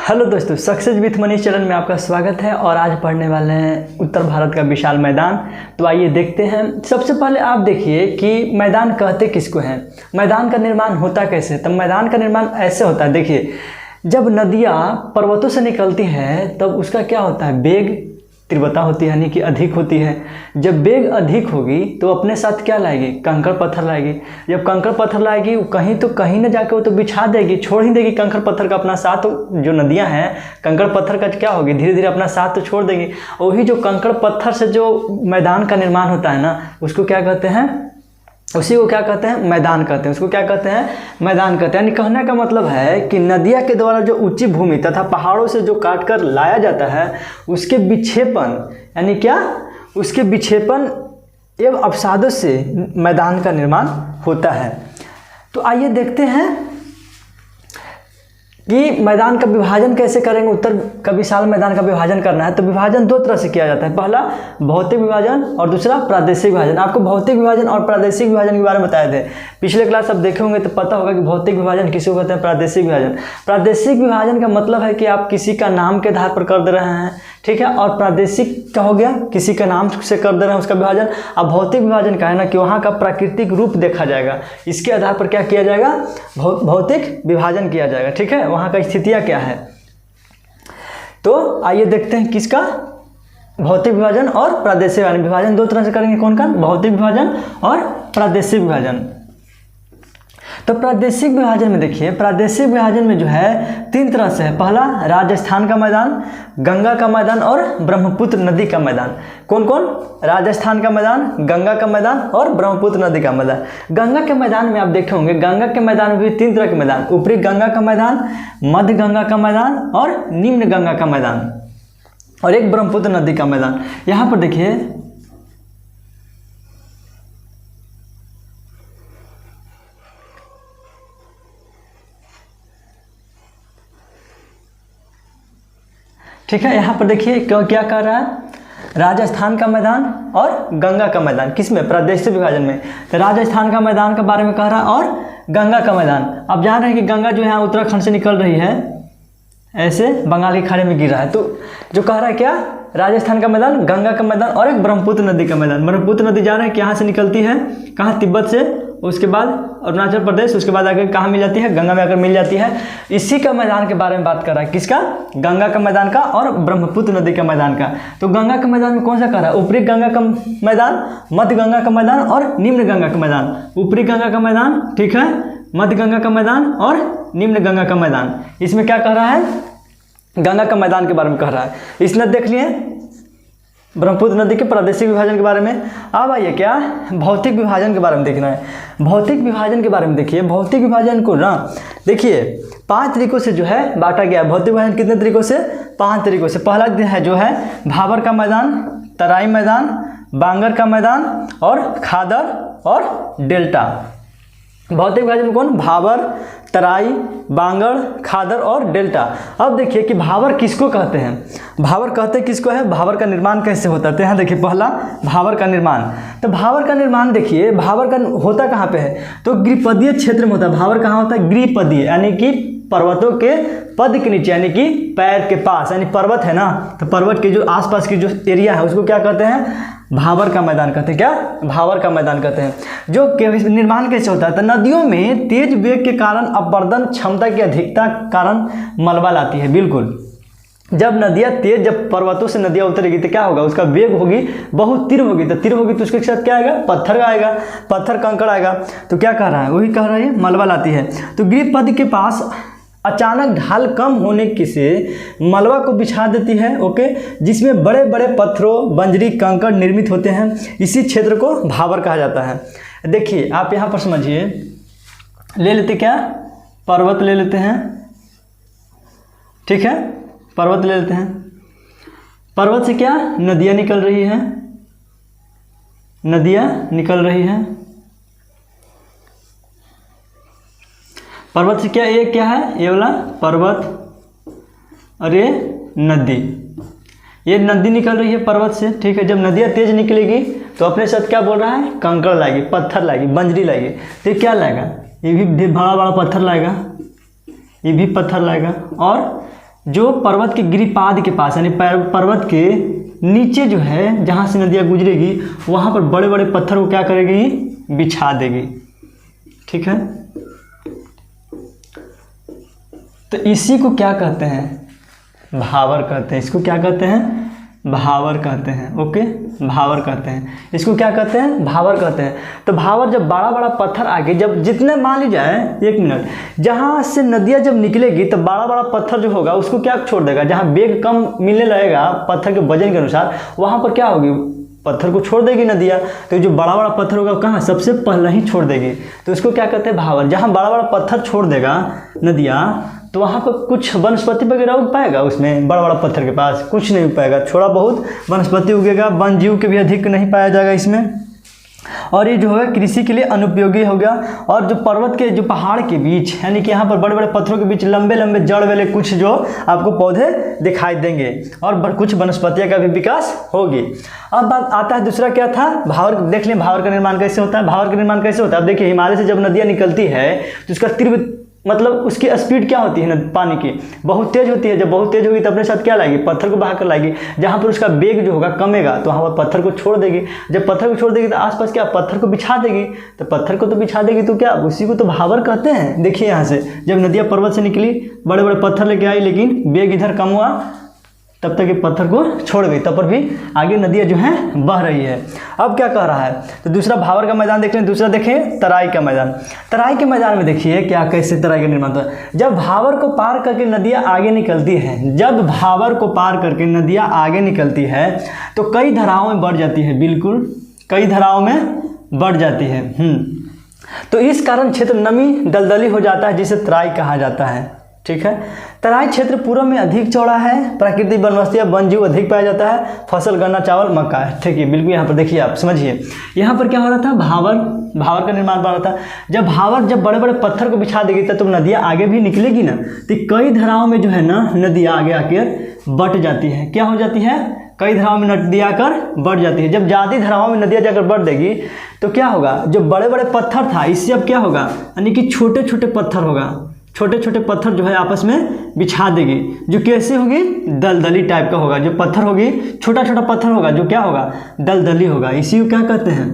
Hello दोस्तों, success with money channel में आपका स्वागत है। और आज पढ़ने वाले हैं उत्तर भारत का विशाल मैदान। तो आइए देखते हैं। सबसे पहले आप देखिए कि मैदान कहते किसको हैं, मैदान का निर्माण होता कैसे। तब मैदान का निर्माण ऐसे होता है। देखिए, जब नदियाँ पर्वतों से निकलती हैं तब उसका क्या होता है, वेग तीव्रता होती है, यानी कि अधिक होती है। जब वेग अधिक होगी तो अपने साथ क्या लाएगी, कंकड़ पत्थर लाएगी। जब कंकड़ पत्थर लाएगी वो कहीं न जाके वो तो बिछा देगी, छोड़ ही देगी कंकड़ पत्थर का अपना साथ। जो नदियां हैं कंकड़ पत्थर का क्या होगी, धीरे धीरे अपना साथ तो छोड़ देगी। वही जो कंकड़ पत्थर से जो मैदान का निर्माण होता है ना, उसको क्या कहते हैं, उसी को क्या कहते हैं, मैदान कहते हैं। उसको क्या कहते हैं, मैदान कहते हैं। यानी कहने का मतलब है कि नदिया के द्वारा जो ऊंची भूमि तथा पहाड़ों से जो काट कर लाया जाता है उसके विक्षेपण, यानी क्या, उसके विक्षेपण एवं अवसादों से मैदान का निर्माण होता है। तो आइए देखते हैं कि मैदान का विभाजन कैसे करेंगे। उत्तर का विशाल मैदान का विभाजन करना है तो विभाजन दो तरह से किया जाता है। पहला भौतिक विभाजन और दूसरा प्रादेशिक विभाजन। आपको भौतिक विभाजन और प्रादेशिक विभाजन के बारे में बताए थे पिछले क्लास, आप देखे होंगे तो पता होगा कि भौतिक विभाजन किसी को कहते हैं, प्रादेशिक विभाजन। प्रादेशिक विभाजन का मतलब है कि आप किसी का नाम के आधार पर कर दे रहे हैं, ठीक है। और प्रादेशिक का हो गया किसी का नाम से कर दे रहे हैं उसका विभाजन। अब भौतिक विभाजन का है ना कि वहाँ का प्राकृतिक रूप देखा जाएगा, इसके आधार पर क्या किया जाएगा, भौतिक विभाजन किया जाएगा, ठीक है। वहाँ का स्थितियाँ क्या है। तो आइए देखते हैं किसका, भौतिक विभाजन और प्रादेशिक विभाजन। विभाजन दो तरह से करेंगे, कौन का, भौतिक विभाजन और प्रादेशिक विभाजन। तो प्रादेशिक विभाजन में देखिए, प्रादेशिक विभाजन में जो है तीन तरह से है। पहला राजस्थान का मैदान, गंगा का मैदान और ब्रह्मपुत्र नदी का मैदान। कौन कौन, राजस्थान का मैदान, गंगा का मैदान और ब्रह्मपुत्र नदी का मैदान। गंगा के मैदान में आप देखे होंगे, गंगा के मैदान में भी तीन तरह के मैदान, ऊपरी गंगा का मैदान, मध्य गंगा का मैदान और निम्न गंगा का मैदान, और एक ब्रह्मपुत्र नदी का मैदान। यहाँ पर देखिए, ठीक है। यहाँ पर देखिए क्या कह रहा है, राजस्थान का मैदान और गंगा का मैदान, किसमें, प्रादेशिक विभाजन में। तो राजस्थान का मैदान के बारे में कह रहा है और गंगा का मैदान। आप जान रहे हैं कि गंगा जो है उत्तराखंड से निकल रही है, ऐसे बंगाल की खाड़ी में गिर रहा है। तो जो कह रहा है क्या, राजस्थान का मैदान, गंगा का मैदान और एक ब्रह्मपुत्र नदी का मैदान। ब्रह्मपुत्र नदी जान रहे हैं कि यहाँ से निकलती है, कहाँ, तिब्बत से, उसके बाद अरुणाचल प्रदेश, उसके बाद आकर कहाँ मिल जाती है, गंगा में आकर मिल जाती है। इसी का मैदान के बारे में बात कर रहा है, किसका, गंगा का मैदान का और ब्रह्मपुत्र नदी का मैदान का। तो गंगा के मैदान में कौन सा कर रहा है, ऊपरी गंगा का मैदान, मध्य गंगा का मैदान और निम्न गंगा का मैदान। ऊपरी गंगा का मैदान, ठीक है, मध्य गंगा का मैदान और निम्न गंगा का मैदान। इसमें क्या कह रहा है, गंगा का मैदान के बारे में कह रहा है। इसने देख लिए ब्रह्मपुत्र नदी के प्रादेशिक विभाजन के बारे में। अब आइए क्या, भौतिक विभाजन के बारे में देखना है। भौतिक विभाजन के बारे में देखिए, भौतिक विभाजन को ना देखिए 5 तरीकों से जो है बांटा गया है। भौतिक विभाजन कितने तरीकों से, 5 तरीकों से। पहला है जो है भाबर का मैदान, तराई मैदान, बांगर का मैदान और खादर और डेल्टा। भौतिक विभाजन कौन, भाबर, तराई, बांगर, खादर और डेल्टा। अब देखिए कि भाबर किसको कहते हैं, भाबर कहते किसको है, भाबर का निर्माण कैसे होता है। तो यहाँ देखिए, पहला भाबर का निर्माण। तो भाबर का निर्माण देखिए, भाबर का होता कहाँ पे है, तो गिरिपदीय क्षेत्र में होता है। भाबर कहाँ होता है, गिरिपदीय, यानी कि पर्वतों के पद के नीचे, यानी कि पैर के पास, यानी पर्वत है ना, तो पर्वत के जो आसपास की जो एरिया है उसको क्या कहते हैं, भाबर का मैदान कहते हैं। क्या, भाबर का मैदान कहते हैं। जो निर्माण कैसे होता है, तो नदियों में तेज वेग के कारण अपरदन क्षमता की अधिकता कारण मलबा लाती है। बिल्कुल, जब नदियाँ तेज, जब पर्वतों से नदियाँ उतरेगी तो क्या होगा, उसका वेग होगी, बहुत तीव्र होगी। तो तीव्र होगी तो उसके साथ क्या आएगा, पत्थर आएगा, पत्थर कंकड़ आएगा। तो क्या कह रहा है, वही कह रहा है, मलबा लाती है। तो गिरिपद के पास अचानक ढाल कम होने की से मलबा को बिछा देती है, ओके, जिसमें बड़े बड़े पत्थरों, बंजरी, कंकड़ निर्मित होते हैं। इसी क्षेत्र को भाबर कहा जाता है। देखिए आप यहाँ पर समझिए, ले लेते क्या, पर्वत ले लेते हैं, ठीक है, पर्वत ले लेते हैं। पर्वत से क्या, नदियाँ निकल रही हैं, नदियाँ निकल रही हैं। पर्वत से क्या, ये क्या है, ये वाला पर्वत और ये नदी, ये नदी निकल रही है पर्वत से, ठीक है। जब नदियाँ तेज निकलेगी तो अपने साथ क्या बोल रहा है, कंकड़ लाएगी, पत्थर लाएगी, बंजरी लाएगी। तो क्या लाएगा, ये भी बड़ा बड़ा पत्थर लाएगा, ये भी पत्थर लाएगा और जो पर्वत के गिरिपाद के पास यानी पर्वत के नीचे जो है जहाँ से नदियाँ गुजरेगी वहाँ पर बड़े बड़े पत्थर को क्या करेगी, बिछा देगी। ठीक है, तो इसी को क्या कहते हैं, भावर कहते हैं। इसको क्या कहते हैं, भावर कहते हैं। ओके, भावर कहते हैं। इसको क्या कहते हैं, भावर कहते हैं। तो भावर जब बड़ा बड़ा पत्थर आगे जब जितने मान ली जाए, एक मिनट, जहाँ से नदियाँ जब निकलेगी तो बड़ा बड़ा पत्थर जो होगा उसको क्या छोड़ देगा, जहाँ वेग कम मिलने लगेगा पत्थर के वजन के अनुसार वहाँ पर क्या होगी, पत्थर को छोड़ देगी नदियाँ। तो जो बड़ा बड़ा पत्थर होगा कहाँ, सबसे पहले ही छोड़ देगी। तो इसको क्या कहते हैं, भावर। जहाँ बड़ा बड़ा पत्थर छोड़ देगा नदियाँ तो वहाँ पर कुछ वनस्पति वगैरह उग पाएगा, उसमें बड़ा बड़ा पत्थर के पास कुछ नहीं उग पाएगा, थोड़ा बहुत वनस्पति उगेगा, वन जीव के भी अधिक नहीं पाया जाएगा इसमें। और ये जो है कृषि के लिए अनुपयोगी हो गया। और जो पर्वत के जो पहाड़ के बीच यानी कि यहाँ पर बड़े बड़े पत्थरों के बीच लंबे लंबे जड़ वाले कुछ जो आपको पौधे दिखाई देंगे और कुछ वनस्पतियों का भी विकास होगी। अब बात आता है दूसरा क्या था, भावर। देख लें भावर का निर्माण कैसे होता है। भावर का निर्माण कैसे होता है, अब देखिए हिमालय से जब नदियाँ निकलती है तो उसका तीव्र मतलब उसकी स्पीड क्या होती है ना, पानी की बहुत तेज होती है। जब बहुत तेज होगी तो अपने साथ क्या लाएगी, पत्थर को बहा कर लाएगी। जहाँ पर उसका वेग जो होगा कमेगा तो वहाँ पर पत्थर को छोड़ देगी। जब पत्थर को छोड़ देगी तो आसपास क्या, पत्थर को बिछा देगी। तो पत्थर को तो बिछा देगी तो क्या, उसी को तो भावर कहते हैं। देखिए यहाँ से जब नदियाँ पर्वत से निकली बड़े बड़े पत्थर लेके आई, लेकिन वेग इधर कम हुआ, तब तक ये पत्थर को छोड़ गई, तब पर भी आगे नदियाँ जो हैं बह रही है। अब क्या कह रहा है, तो दूसरा भावर का मैदान देख लें। दूसरा देखें तराई का मैदान। तराई के मैदान में देखिए क्या कैसे तराई का निर्माण होता है। जब भावर को पार करके नदियाँ आगे निकलती हैं, जब भावर को पार करके नदियाँ आगे निकलती है तो कई धाराओं में बढ़ जाती है, बिल्कुल कई धाराओं में बढ़ जाती है। तो इस कारण क्षेत्र नमी दलदली हो जाता है, जिसे तराई कहा जाता है। ठीक है, तराई क्षेत्र पूर्व में अधिक चौड़ा है, प्राकृतिक वनस्पति वन जीव अधिक पाया जाता है, फसल गन्ना चावल मक्का है। ठीक है, बिल्कुल यहाँ पर देखिए आप समझिए, यहाँ पर क्या हो रहा था, भावर का निर्माण हो रहा था। जब भावर जब बड़े बड़े पत्थर को बिछा देगी तो नदियाँ आगे भी निकलेगी ना, तो कई धाराओं में जो है ना नदियाँ आगे आकर बट जाती है। क्या हो जाती है, कई धाराओं में नदियाँ आकर बढ़ जाती है। जब ज़्यादा धाराओं में नदियाँ जाकर बढ़ देगी तो क्या होगा, जो बड़े बड़े पत्थर था इससे अब क्या होगा, यानी कि छोटे छोटे पत्थर होगा, छोटे छोटे पत्थर जो है आपस में बिछा देगी, जो कैसे होगी, दलदली टाइप का होगा। जो पत्थर होगी छोटा छोटा पत्थर होगा, जो क्या होगा, दलदली होगा। इसी को क्या कहते हैं,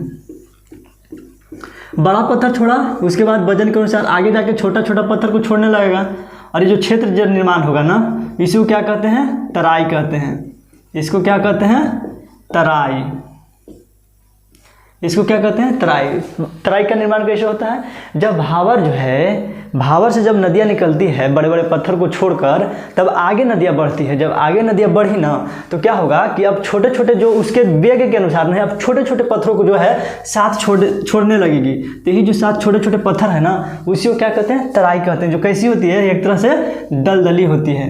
बड़ा पत्थर छोड़ा, उसके बाद वजन के अनुसार आगे जाके छोटा छोटा पत्थर को छोड़ने लगेगा। और ये जो क्षेत्र जो निर्माण होगा ना, इसी को क्या कहते हैं, तराई कहते हैं। इसको क्या कहते हैं, तराई। इसको क्या कहते हैं, तराई। तराई का निर्माण कैसे होता है, जब भावर जो है, भावर से जब नदियाँ निकलती है बड़े बड़े पत्थर को छोड़कर, तब आगे नदियाँ बढ़ती है। जब आगे नदियाँ बढ़ी ना तो क्या होगा कि अब छोटे छोटे जो उसके वेग के अनुसार नहीं, अब छोटे छोटे पत्थरों को जो है साथ छोड़ने लगेगी। तो यही जो साथ छोटे छोटे पत्थर है ना, उसी को क्या कहते हैं, तराई कहते हैं। जो कैसी होती है, एक तरह से दलदली होती है,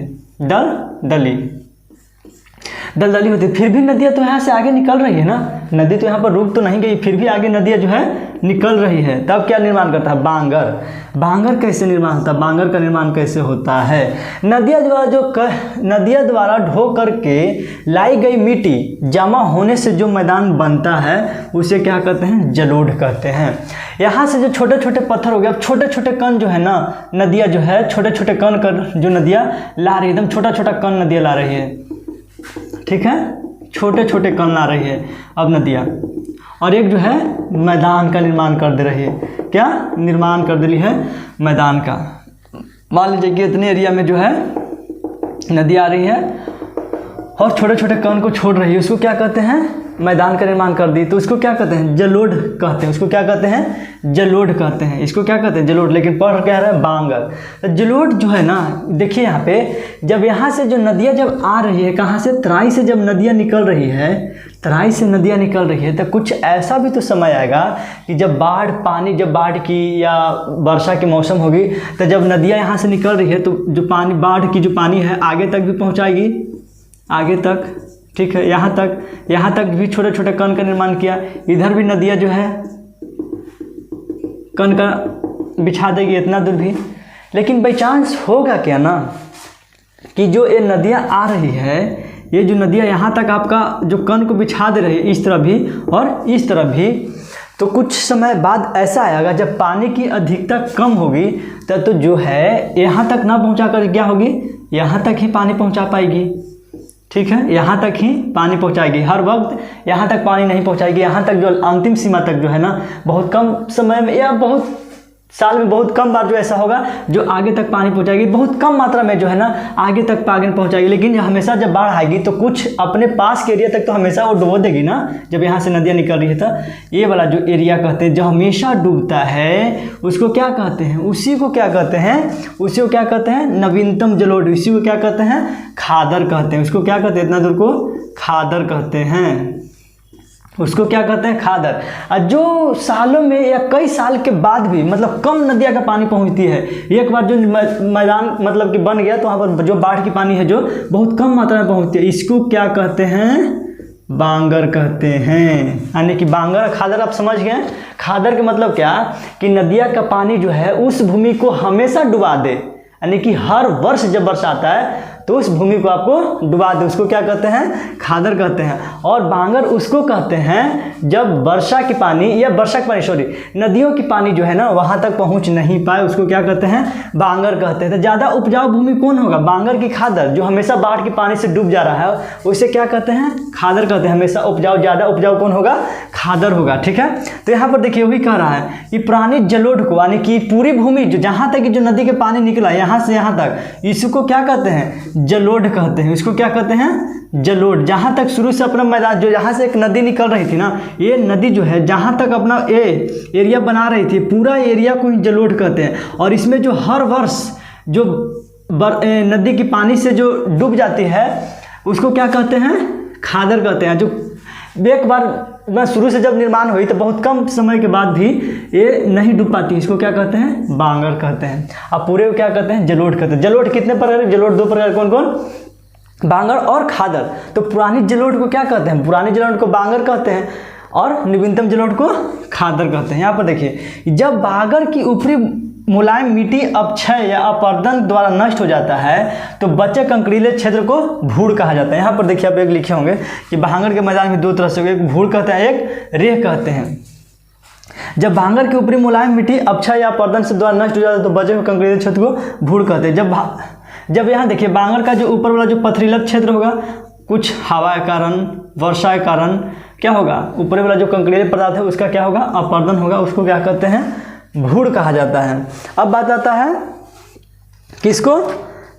दलदली होती है। फिर भी नदियाँ तो यहाँ से आगे निकल रही है ना, नदी तो यहाँ पर रुक तो नहीं गई, फिर भी आगे नदियाँ जो है निकल रही है। तब क्या निर्माण करता है, बांगर। बांगर कैसे निर्माण होता है, बांगर का निर्माण कैसे होता है, नदियाँ द्वारा ढो करके लाई गई मिट्टी जमा होने से जो मैदान बनता है उसे क्या कहते हैं, जलोढ़ कहते हैं। यहाँ से जो छोटे छोटे पत्थर हो गए, अब छोटे छोटे कण जो है ना, नदियाँ जो है छोटे छोटे कण कर जो नदियाँ ला रही है, एकदम छोटा छोटा कण नदियाँ ला रही है। ठीक है, छोटे छोटे कण ला रही है अब नदियाँ, और एक जो है मैदान का निर्माण कर दे रही है। क्या निर्माण कर दे रही है, मैदान का। मान लीजिए कि इतने एरिया में जो है नदियाँ आ रही है और छोटे छोटे कण को छोड़ रही है, उसको क्या कहते हैं, मैदान का निर्माण कर दी, तो उसको क्या कहते हैं, जलोढ़ कहते हैं। उसको क्या कहते हैं, जलोढ़ कहते हैं। इसको क्या कहते हैं, जलोढ़। लेकिन पढ़ क्या रहा है, बांगर। तो जलोढ़ जो है ना, देखिए यहाँ पे जब यहाँ से जो नदियाँ जब आ रही है, कहाँ से, तराई से जब नदियाँ निकल रही है, तराई से नदियाँ निकल रही है, तो कुछ ऐसा भी तो समय आएगा कि जब जब बाढ़ की या वर्षा की मौसम होगी, तो जब नदियाँ यहाँ से निकल रही है तो जो पानी, बाढ़ की जो पानी है आगे तक भी पहुँचाएगी, आगे तक। ठीक है, यहाँ तक भी छोटे छोटे कण का निर्माण किया। इधर भी नदियाँ जो है कण का बिछा देगी इतना दूर भी। लेकिन बाई चांस होगा क्या ना कि जो ये नदियाँ आ रही है, ये जो नदियाँ यहाँ तक आपका जो कण को बिछा दे रही है, इस तरह भी और इस तरह भी, तो कुछ समय बाद ऐसा आएगा जब पानी की अधिकता कम होगी तब तो जो है यहाँ तक ना पहुँचा कर क्या होगी, यहाँ तक ही पानी पहुँचा पाएगी। ठीक है, यहाँ तक ही पानी पहुँचाएगी, हर वक्त यहाँ तक पानी नहीं पहुँचाएगी। यहाँ तक जो अंतिम सीमा तक जो है ना, बहुत कम समय में या बहुत साल में बहुत कम बार जो ऐसा होगा जो आगे तक पानी पहुँचाएगी, बहुत कम मात्रा में जो है ना आगे तक पानी पहुँचाएगी। लेकिन हमेशा जब बाढ़ आएगी तो कुछ अपने पास के एरिया तक तो हमेशा वो डुबो देगी ना। जब यहाँ से नदियाँ निकल रही है तो ये वाला जो एरिया कहते हैं जो हमेशा डूबता है उसको क्या कहते हैं, उसी को क्या कहते हैं, उसी को क्या कहते हैं, नवीनतम जलोढ़। इसी को क्या कहते हैं, खादर कहते हैं। उसको क्या कहते हैं, इतना दूर को खादर कहते हैं। उसको क्या कहते हैं, खादर। जो सालों में या कई साल के बाद भी मतलब कम नदियाँ का पानी पहुंचती है, एक बार जो मैदान मतलब कि बन गया तो वहाँ पर जो बाढ़ की पानी है जो बहुत कम मात्रा में पहुंचती है, इसको क्या कहते हैं, बांगर कहते हैं। यानी कि बांगर खादर आप समझ गए। खादर का मतलब क्या कि नदिया का पानी जो है उस भूमि को हमेशा डुबा दे, यानी कि हर वर्ष जब वर्षा आता है तो उस भूमि को आपको डुबा दे, उसको क्या कहते हैं, खादर कहते हैं। और बांगर उसको कहते हैं जब वर्षा की पानी या वर्षा की पानी नदियों की पानी जो है ना वहाँ तक पहुँच नहीं पाए, उसको क्या कहते हैं, बांगर कहते हैं। तो ज़्यादा उपजाऊ भूमि कौन होगा, बांगर की खादर। जो हमेशा बाढ़ के पानी से डूब जा रहा है उसे क्या कहते हैं, खादर कहते हैं। हमेशा उपजाऊ, ज़्यादा उपजाऊ कौन होगा, खादर होगा। ठीक है, तो यहाँ पर देखिए वही कह रहा है कि पुरानी जलोढ़ को, यानी कि पूरी भूमि जो जहाँ तक जो नदी के पानी निकला यहाँ से यहाँ तक, इसको क्या कहते हैं, जलोढ़ कहते हैं। इसको क्या कहते हैं, जलोढ़। जहाँ तक शुरू से अपना मैदान जो यहाँ से एक नदी निकल रही थी ना, ये नदी जो है जहाँ तक अपना एरिया बना रही थी पूरा एरिया को ही जलोढ़ कहते हैं। और इसमें जो हर वर्ष जो नदी की पानी से जो डूब जाती है उसको क्या कहते हैं, खादर कहते हैं। जो एक बार शुरू से जब निर्माण हुई तो बहुत कम समय के बाद भी ये नहीं डूब पाती, इसको क्या कहते हैं, बांगर कहते हैं। अब पूरे को क्या कहते हैं, जलोढ़ कहते हैं। जलोढ़ कितने प्रकार, जलोढ़ दो प्रकार, कौन कौन, बांगर और खादर। तो पुरानी जलोढ़ को क्या कहते हैं, पुरानी जलोढ़ को बांगर कहते हैं और नवीनतम जलोढ़ को खादर कहते हैं। यहाँ पर देखिए जब बांगर की ऊपरी मुलायम मिट्टी अपक्षय या अपरदन द्वारा नष्ट हो जाता है तो बचे कंकड़ीले क्षेत्र को भूड़ कहा जाता है। यहाँ पर देखिए आप एक लिखे होंगे कि बांगर के मैदान में दो तरह से, एक भूड़ कहते हैं, एक रेह कहते हैं। जब बांगर के ऊपरी मुलायम मिट्टी अपक्षय या अपरदन से द्वारा नष्ट हो जाता है तो बचे हुए कंकड़ीले क्षेत्र को भूड़ कहते हैं। जब यहाँ देखिए बांगर का जो ऊपर वाला जो पथरीला क्षेत्र होगा, कुछ हवा के कारण, वर्षा के कारण क्या होगा, ऊपर वाला जो कंकड़ीले पदार्थ है उसका क्या होगा, अपरदन होगा, उसको क्या कहते हैं, भूड़ कहा जाता है। अब बात आता है किसको,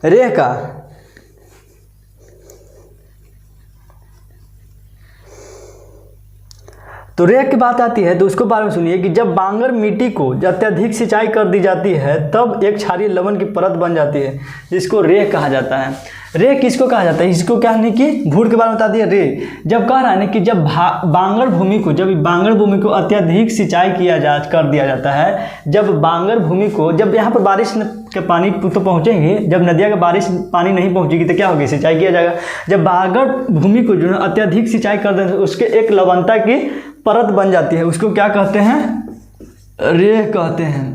रेह का। तो रेह की बात आती है तो उसको बारे में सुनिए कि जब बांगर मिट्टी को अत्यधिक सिंचाई कर दी जाती है तब एक क्षारीय लवण की परत बन जाती है जिसको रेह कहा जाता है। रेह किसको कहा जाता है, इसको क्या है कि भूड़ के बारे में बता दिया। रेह जब कह रहा है कि जब बांगर भूमि को, जब बांगर भूमि को अत्यधिक सिंचाई कर दिया जाता है, जब बांगर भूमि को, जब यहाँ पर बारिश के पानी तो पहुँचेंगे, जब नदिया का बारिश पानी नहीं पहुँचेगी तो क्या होगी, सिंचाई किया जाएगा। जब बांगर भूमि को जो है अत्यधिक सिंचाई कर देते हैं उसके एक लवणता की परत बन जाती है, उसको क्या कहते हैं, रेह कहते हैं।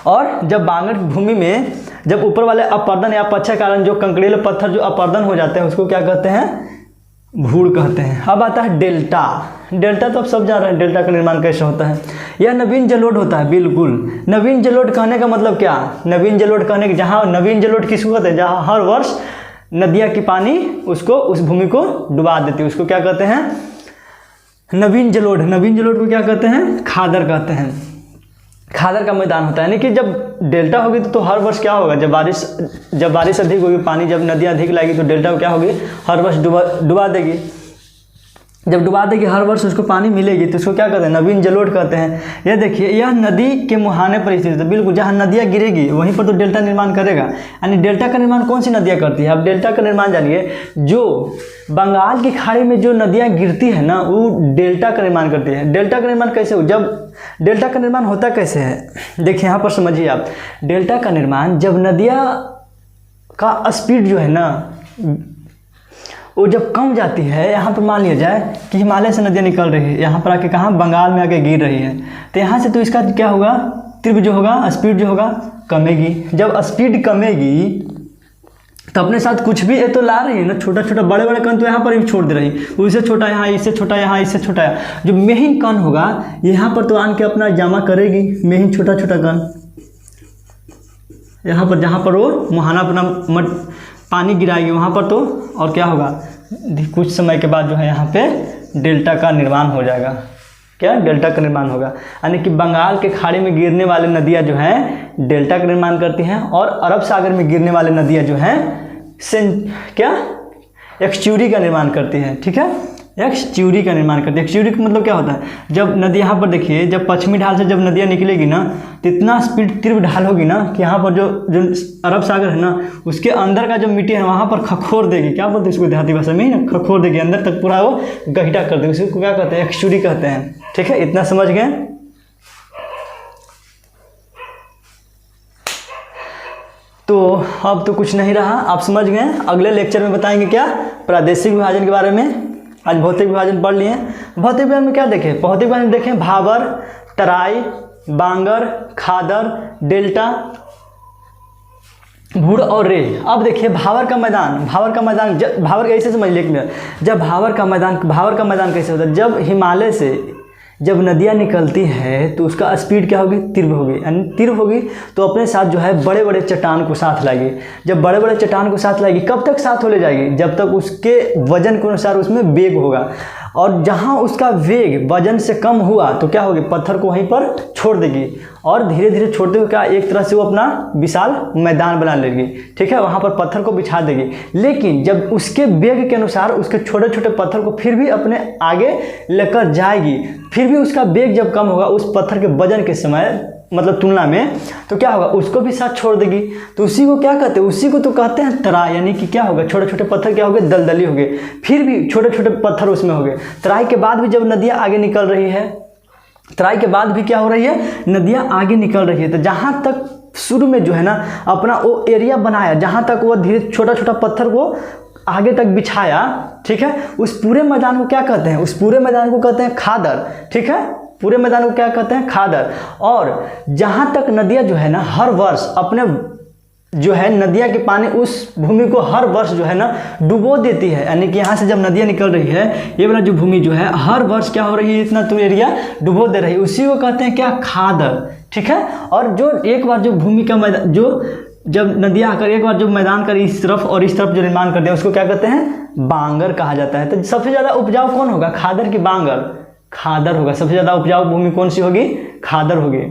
और जब बांगर भूमि में जब ऊपर वाले अपरदन या अपक्षय कारण जो कंकड़ीले पत्थर जो अपरदन हो जाते हैं उसको क्या कहते हैं, भूड़ कहते हैं। अब आता है डेल्टा। डेल्टा तो आप सब जान रहे हैं डेल्टा का निर्माण कैसे होता है। यह नवीन जलोढ़ होता है, बिल्कुल। नवीन जलोढ़ कहने का मतलब क्या, नवीन जलोढ़ कहने के, जहाँ नवीन जलोढ़ किसको कहते हैं, जहाँ हर वर्ष नदिया की पानी उसको, उस भूमि को डुबा देती है, उसको क्या कहते हैं, नवीन जलोढ़। नवीन जलोढ़ को क्या कहते हैं, खादर कहते हैं। खादर का मैदान होता है, यानी कि जब डेल्टा होगी तो हर वर्ष क्या होगा, जब बारिश अधिक होगी, पानी जब नदियाँ अधिक लाएगी तो डेल्टा क्या होगी, हर वर्ष डुबा देगी। जब डुबा देगी हर वर्ष उसको पानी मिलेगी तो उसको क्या कहते हैं, नवीन जलोढ़ कहते हैं। यह देखिए यह नदी के मुहाने पर स्थित है, बिल्कुल जहाँ नदियाँ गिरेगी वहीं पर तो डेल्टा निर्माण करेगा। यानी डेल्टा का निर्माण कौन सी नदियाँ करती है, अब डेल्टा का निर्माण जानिए। जो बंगाल की खाड़ी में जो नदियाँ गिरती है ना वो डेल्टा का निर्माण करती है। डेल्टा का निर्माण कैसे हो, जब डेल्टा का निर्माण होता कैसे है, देखिए यहाँ पर समझिए आप। डेल्टा का निर्माण जब नदियाँ का स्पीड जो है ना वो जब कम जाती है, यहाँ पर मान लिया जाए कि हिमालय से नदियाँ निकल रही है, यहाँ पर आके कहाँ, बंगाल में आके गिर रही है, तो यहाँ से तो इसका क्या होगा, तीव्र जो होगा, स्पीड जो होगा कमेगी। जब स्पीड कमेगी तो अपने साथ कुछ भी ये तो ला रही है ना, छोटा छोटा बड़े बड़े कण तो यहाँ पर भी छोड़ दे रही है, उससे छोटा यहाँ, इससे छोटा यहाँ, इससे छोटा यहाँ। जो मेन कण होगा यहाँ पर तो आन के अपना जमा करेगी, मेन छोटा छोटा कण यहाँ पर, जहाँ पर वो मुहाना अपना पानी गिराएगी वहाँ पर, तो और क्या होगा, कुछ समय के बाद जो है यहाँ पे डेल्टा का निर्माण हो जाएगा। क्या डेल्टा का निर्माण होगा, यानी कि बंगाल के खाड़ी में गिरने वाले नदियाँ जो हैं डेल्टा का निर्माण करती हैं, और अरब सागर में गिरने वाले नदियाँ जो हैं क्या एक्सच्यूरी का निर्माण करती हैं। ठीक है, एक्सच्यूरी का निर्माण करती है। एक्सच्यूरी का मतलब क्या होता है, जब नदी यहाँ पर देखिए, जब पश्चिमी ढाल से जब नदियाँ निकलेगी ना तो इतना स्पीड तीव्र ढाल होगी ना कि यहाँ पर जो अरब सागर है ना उसके अंदर का जो मिट्टी है वहाँ पर खखोर देगी। क्या बोलते हैं इसको देहाती भाषा में, ना खखोर देगी, अंदर तक पूरा वो गहिरा कर देगी, उसको क्या कहते हैं, एक्सच्यूरी कहते हैं। ठीक है, इतना समझ गए। तो अब तो कुछ नहीं रहा, आप समझ गए। अगले लेक्चर में बताएंगे क्या, प्रादेशिक विभाजन के बारे में। आज भौतिक विभाजन पढ़ लिए। भौतिक विभाजन में क्या देखें, भौतिक विभाजन में देखें भाबर, तराई, बांगर, खादर, डेल्टा, भूड़ और रेल। अब देखिए भावर का मैदान, भावर का मैदान, भावर कैसे समझ लिया, जब भावर का मैदान कैसे होता है, जब हिमालय से जब नदियाँ निकलती है तो उसका स्पीड क्या होगी, तीव्र होगी, यानी तीव्र होगी तो अपने साथ जो है बड़े बड़े चट्टान को साथ लाएगी। जब बड़े बड़े चट्टान को साथ लाएगी, कब तक साथ हो ले जाएगी, जब तक उसके वजन के अनुसार उसमें वेग होगा, और जहाँ उसका वेग वजन से कम हुआ तो क्या होगी, पत्थर को वहीं पर छोड़ देगी, और धीरे धीरे छोड़ते हुए क्या एक तरह से वो अपना विशाल मैदान बना लेगी। ठीक है, वहाँ पर पत्थर को बिछा देगी। लेकिन जब उसके वेग के अनुसार उसके छोटे छोटे पत्थर को फिर भी अपने आगे लेकर जाएगी, फिर भी उसका वेग जब कम होगा उस पत्थर के वजन के समय मतलब तुलना में, तो क्या होगा, उसको भी साथ छोड़ देगी। तो उसी को क्या कहते हैं, उसी को तो कहते हैं तराई, यानी कि क्या होगा, छोटे छोटे पत्थर क्या हो गए, दलदली हो गए, फिर भी छोटे छोटे पत्थर उसमें हो गए। तराई के बाद भी जब नदियाँ आगे निकल रही है, तराई के बाद भी क्या हो रही है, नदियाँ आगे निकल रही है, तो जहाँ तक शुरू में जो है ना अपना वो एरिया बनाया, जहाँ तक वो धीरे छोटा छोटा पत्थर को आगे तक बिछाया, ठीक है, उस पूरे मैदान को क्या कहते हैं, उस पूरे मैदान को कहते हैं खादर। ठीक है, पूरे मैदान को क्या कहते हैं, खादर। और जहाँ तक नदियाँ जो है ना हर वर्ष अपने जो है नदियाँ के पानी उस भूमि को हर वर्ष जो है ना डुबो देती है, यानी कि यहाँ से जब नदियाँ निकल रही है ये वाला जो भूमि जो है हर वर्ष क्या हो रही है, इतना तो एरिया डुबो दे रही है, उसी को कहते हैं क्या, खादर। ठीक है, और जो एक बार जो भूमि का मैदान, जो जब नदियाँ आकर एक बार जो मैदान कर इस तरफ और इस तरफ जो निर्माण करते हैं उसको क्या कहते हैं, बांगर कहा जाता है। तो सबसे ज़्यादा उपजाऊ कौन होगा, खादर की बांगर, खादर होगा। सबसे ज़्यादा उपजाऊ भूमि कौन सी होगी, खादर होगी,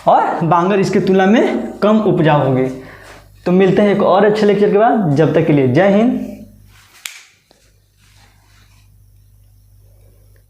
और बांगर इसकी तुलना में कम उपजाऊ होगी। तो मिलते हैं एक और अच्छे लेक्चर के बाद, जब तक के लिए जय हिंद।